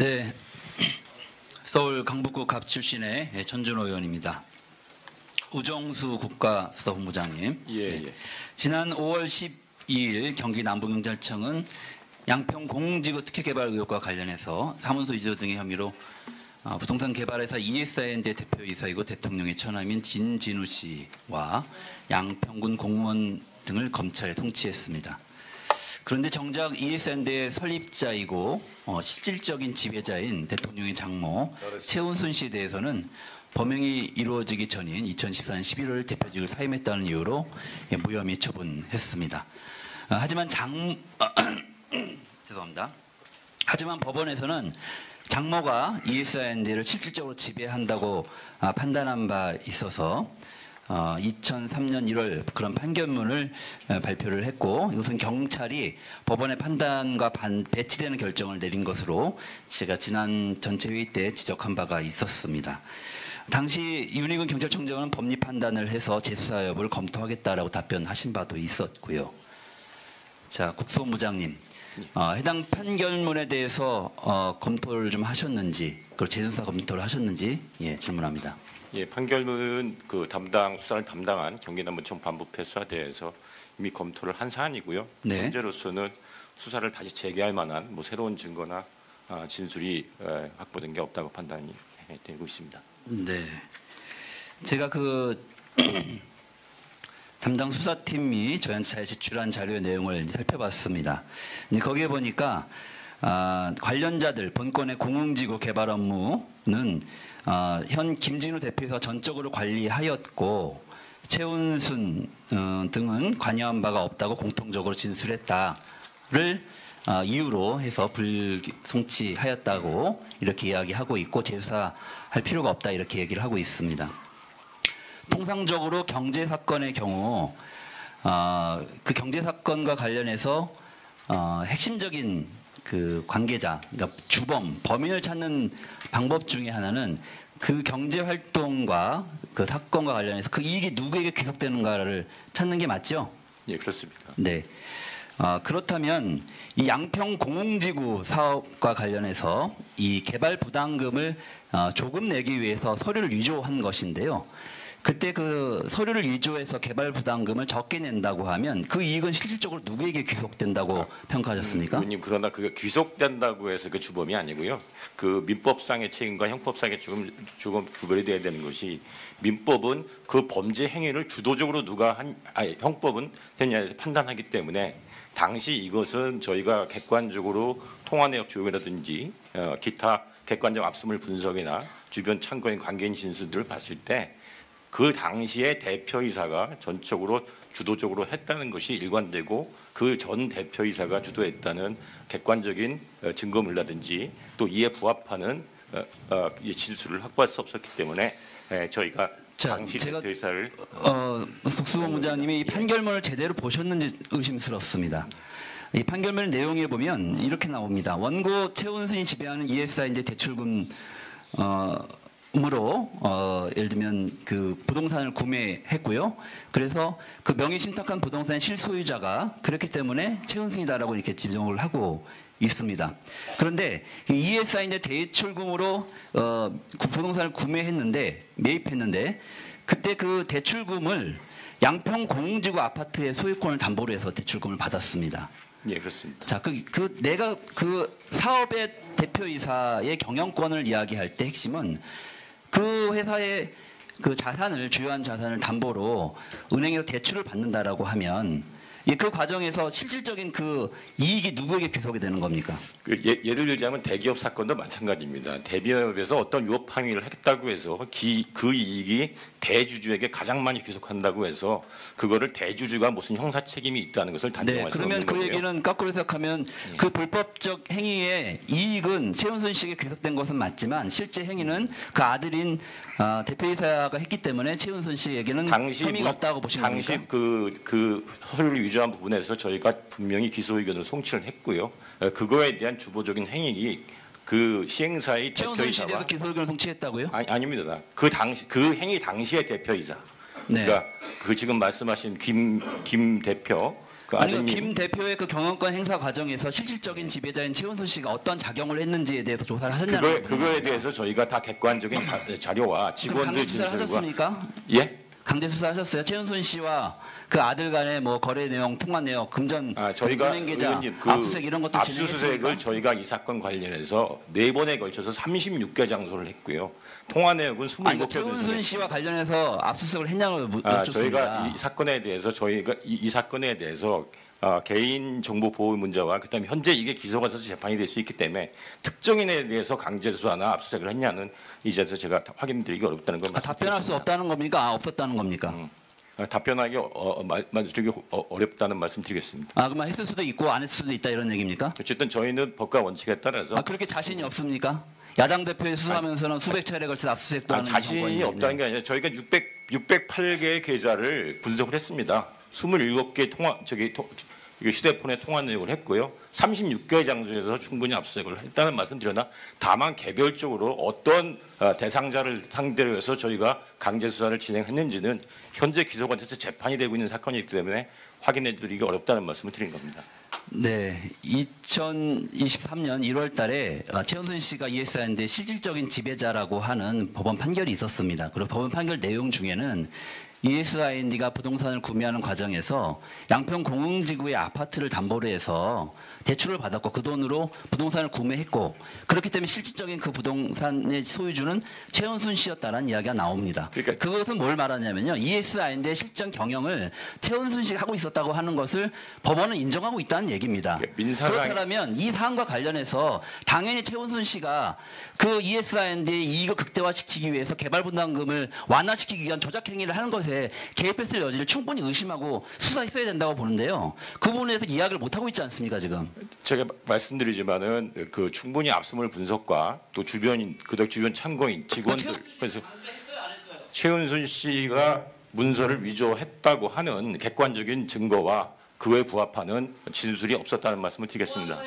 네, 서울 강북구 갑 출신의 전준호 의원입니다. 우정수 국가수사본부장님. 예. 지난 5월 12일 경기 남부경찰청은 양평 공공지구 특혜개발 의혹과 관련해서 사무소 위조 등의 혐의로 부동산 개발회사 ESIND 대표이사이고 대통령의 처남인 진진우 씨와 양평군 공무원 등을 검찰에 통치했습니다. 그런데 정작 ESIND의 설립자이고 실질적인 지배자인 대통령의 장모 최은순 씨에 대해서는 범행이 이루어지기 전인 2014년 11월 대표직을 사임했다는 이유로 무혐의 처분했습니다. 하지만 죄송합니다. 하지만 법원에서는 장모가 ESIND를 실질적으로 지배한다고 판단한 바 있어서 2003년 1월 그런 판결문을 발표를 했고, 이것은 경찰이 법원의 판단과 배치되는 결정을 내린 것으로 제가 지난 전체 회의 때 지적한 바가 있었습니다. 당시 윤희근 경찰청장은 법리 판단을 해서 재수사 여부를 검토하겠다라고 답변하신 바도 있었고요. 자, 국수본부장님, 해당 판결문에 대해서 검토를 좀 하셨는지, 그리고 재수사 검토를 하셨는지 질문합니다. 예, 판결문 수사를 담당한 경기남부청 반부패 수사대에서 이미 검토를 한 사안이고요. 네. 현재로서는 수사를 다시 재개할 만한 새로운 증거나 진술이 확보된 게 없다고 판단이 되고 있습니다. 네, 제가 담당 수사팀이 저희한테 제출한 자료의 내용을 살펴봤습니다. 거기에 보니까 관련자들 본건의 공공지구 개발 업무는 현 김진우 대표에서 전적으로 관리하였고 최은순 등은 관여한 바가 없다고 공통적으로 진술했다를 이유로 해서 불송치하였다고 이렇게 이야기하고 있고 재수사할 필요가 없다 이렇게 얘기를 하고 있습니다. 통상적으로 경제 사건의 경우 그 경제 사건과 관련해서 핵심적인 그 관계자, 그러니까 주범, 범인을 찾는 방법 중에 하나는 그 경제 활동과 그 사건과 관련해서 그 이익이 누구에게 귀속되는가를 찾는 게 맞죠? 예, 그렇습니다. 네. 그렇다면 이 양평 공공지구 사업과 관련해서 이 개발 부담금을 조금 내기 위해서 서류를 위조한 것인데요. 그때 그 서류를 위조해서 개발 부담금을 적게 낸다고 하면 그 이익은 실질적으로 누구에게 귀속된다고 평가하셨습니까? 의원님, 그러나 그게 귀속된다고 해서 그 주범이 아니고요. 그 민법상의 책임과 형법상의 조금 구별이 돼야 되는 것이, 민법은 그 범죄 행위를 주도적으로 형법은 판단하기 때문에 당시 이것은 저희가 객관적으로 통화 내역 조회라든지 기타 객관적 압수물 분석이나 주변 참고인 관계인 진술들을 봤을 때 그 당시에 대표이사가 전적으로 주도적으로 했다는 것이 일관되고 그 전 대표이사가 주도했다는 객관적인 증거물이라든지 또 이에 부합하는 진술을 확보할 수 없었기 때문에 저희가 당시 대표이사를 국수본부장님이 이 판결문을 제대로 보셨는지 의심스럽습니다. 이 판결문 내용에 보면 이렇게 나옵니다. 원고 최은순이 지배하는 ESIND 대출금 으로 예를 들면 그 부동산을 구매했고요. 그래서 그 명의 신탁한 부동산의 실소유자가 그렇기 때문에 최은순이다라고 이렇게 지정을 하고 있습니다. 그런데 ESIND 대출금으로 부동산을 매입했는데 그때 그 대출금을 양평 공공지구 아파트의 소유권을 담보로 해서 대출금을 받았습니다. 예, 그렇습니다. 자, 내가 그 사업의 대표이사의 경영권을 이야기할 때 핵심은 그 회사의 그 주요한 자산을 담보로 은행에서 대출을 받는다라고 하면 그 과정에서 실질적인 그 이익이 누구에게 귀속이 되는 겁니까? 예를 들자면 대기업 사건도 마찬가지입니다. 대기업에서 어떤 유업 행위를 했다고 해서 그 이익이 대주주에게 가장 많이 귀속한다고 해서 그거를 대주주가 무슨 형사 책임이 있다는 것을 단정할 수 없는 거예요. 그러면 그 얘기는 거꾸로 해석하면 그 불법적 행위의 이익은 최은순 씨에게 귀속된 것은 맞지만 실제 행위는 그 아들인 대표이사가 했기 때문에 최은순 씨에게는 혐의가 없다고 보시는 겁니까? 당시 그 서류를 위조한 부분에서 저희가 분명히 기소 의견을 송치를 했고요. 그거에 대한 주도적인 행위 그 시행사의 최은순 씨에 대해서 기소 의견을 송치했다고요? 아닙니다. 그 행위 당시의 대표이사. 네. 그러니까 그 지금 말씀하신 김 대표 그 아니 아드님 김 대표의 그 경영권 행사 과정에서 실질적인 지배자인 최은순 씨가 어떤 작용을 했는지에 대해서 조사를 하셨냐는 그거에 대해서 저희가 다 객관적인 자료와 직원들 강제 수사를 진술과 하셨습니까? 예? 강제 수사하셨어요? 최은순 씨와 그 아들 간의 뭐 거래 내용, 통화 내용, 금전, 저희가 은행 계좌, 의원님, 압수수색 이런 것도 압수수색을 진행했습니까? 저희가 이 사건 관련해서 4번에 걸쳐서 36개 장소를 했고요. 통화 내역은 27개 아니, 최은순 씨와 관련해서 압수수색을 했냐고 여쭙습니다. 저희가 이 사건에 대해서 이 사건에 대해서 개인 정보 보호 문제와 그다음에 현재 이게 기소가 돼서 재판이 될 수 있기 때문에 특정인에 대해서 강제 수사나 압수수색을 했냐는 이 자리에서 제가 확인드리기 어렵다는 걸 답변할 수 없다는 겁니까? 없었다는 겁니까? 답변하기 말씀드리기 어렵다는 말씀드리겠습니다. 그러면 했을 수도 있고 안 했을 수도 있다 이런 얘기입니까? 어쨌든 저희는 법과 원칙에 따라서 그렇게 자신이 없습니까? 야당 대표에 수사하면서는 수백 차례 걸쳐 압수수색도 하는 자신이 정권인데. 없다는 게 아니라 저희가 608개의 계좌를 분석을 했습니다. 27개 휴대폰에 통화 내역을 했고요. 36개 장소에서 충분히 압수수색을 했다는 말씀드렸나? 다만 개별적으로 어떤 대상자를 상대로 해서 저희가 강제 수사를 진행했는지는 현재 기소가 돼서 재판이 되고 있는 사건이기 때문에 확인해드리기 어렵다는 말씀을 드린 겁니다. 네, 2023년 1월 달에 최은순 씨가 ESI인데 실질적인 지배자라고 하는 법원 판결이 있었습니다. 그리고 법원 판결 내용 중에는 ESIND가 부동산을 구매하는 과정에서 양평 공흥지구의 아파트를 담보로 해서 대출을 받았고 그 돈으로 부동산을 구매했고 그렇기 때문에 실질적인 그 부동산의 소유주는 최은순 씨였다는 이야기가 나옵니다. 그러니까 그것은 뭘 말하냐면요. ESIND의 실전 경영을 최은순 씨가 하고 있었다고 하는 것을 법원은 인정하고 있다는 얘기입니다. 그렇다면 이 사안과 관련해서 당연히 최은순 씨가 그 ESIND의 이익을 극대화시키기 위해서 개발분담금을 완화시키기 위한 조작행위를 하는 것에 개입했을 여지를 충분히 의심하고 수사했어야 된다고 보는데요. 그 부분에 대해서 이야기를 못하고 있지 않습니까 지금? 제가 말씀드리지만은 그 충분히 압수물 분석과 또 주변인 그덕 주변 참고인 직원들 그래서 최은순 씨가 문서를 위조했다고 하는 객관적인 증거와 그에 부합하는 진술이 없었다는 말씀을 드리겠습니다.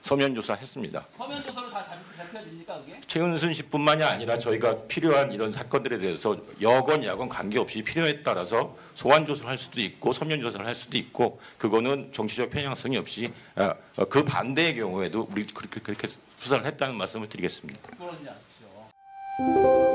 서면 조사했습니다. 서면 조사로 다 밝혀집니까 그게? 최은순 씨뿐만이 아니라 저희가 필요한 이런 사건들에 대해서 여건 야건 관계없이 필요에 따라서 소환 조사를 할 수도 있고 서면 조사를 할 수도 있고 그거는 정치적 편향성이 없이 그 반대의 경우에도 우리 그렇게 수사를 했다는 말씀을 드리겠습니다. 그러지 않죠.